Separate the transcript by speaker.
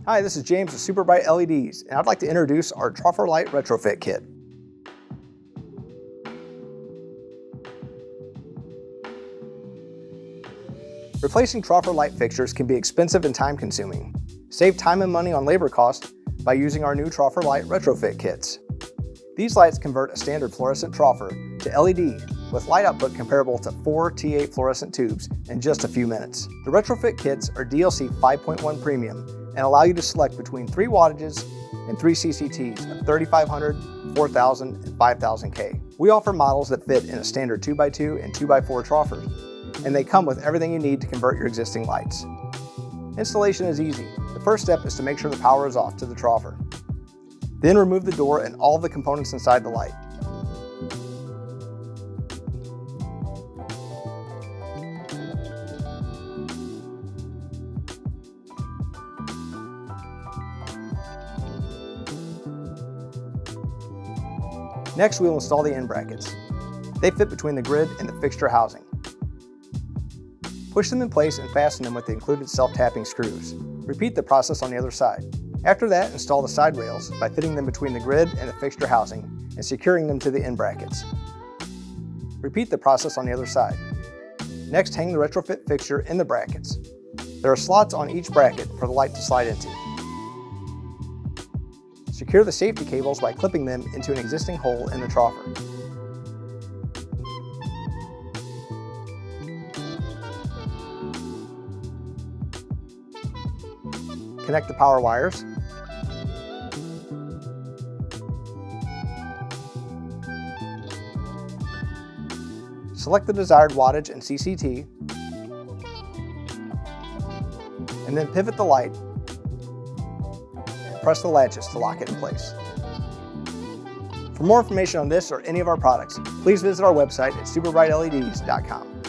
Speaker 1: Hi, this is James with Super Bright LEDs, and I'd like to introduce our Troffer Light Retrofit Kit. Replacing Troffer light fixtures can be expensive and time-consuming. Save time and money on labor costs by using our new Troffer Light Retrofit Kits. These lights convert a standard fluorescent Troffer to LED with light output comparable to 4 T8 fluorescent tubes in just a few minutes. The Retrofit Kits are DLC 5.1 Premium and allow you to select between 3 wattages and 3 CCTs of 3500, 4000, and 5000K. We offer models that fit in a standard 2x2 and 2x4 Troffers, and they come with everything you need to convert your existing lights. Installation is easy. The first step is to make sure the power is off to the Troffer. Then remove the door and all of the components inside the light. Next, we will install the end brackets. They fit between the grid and the fixture housing. Push them in place and fasten them with the included self-tapping screws. Repeat the process on the other side. After that, install the side rails by fitting them between the grid and the fixture housing and securing them to the end brackets. Repeat the process on the other side. Next, hang the retrofit fixture in the brackets. There are slots on each bracket for the light to slide into. Secure the safety cables by clipping them into an existing hole in the Troffer. Connect the power wires. Select the desired wattage and CCT, and then pivot the light and press the latches to lock it in place. For more information on this or any of our products, please visit our website at superbrightleds.com.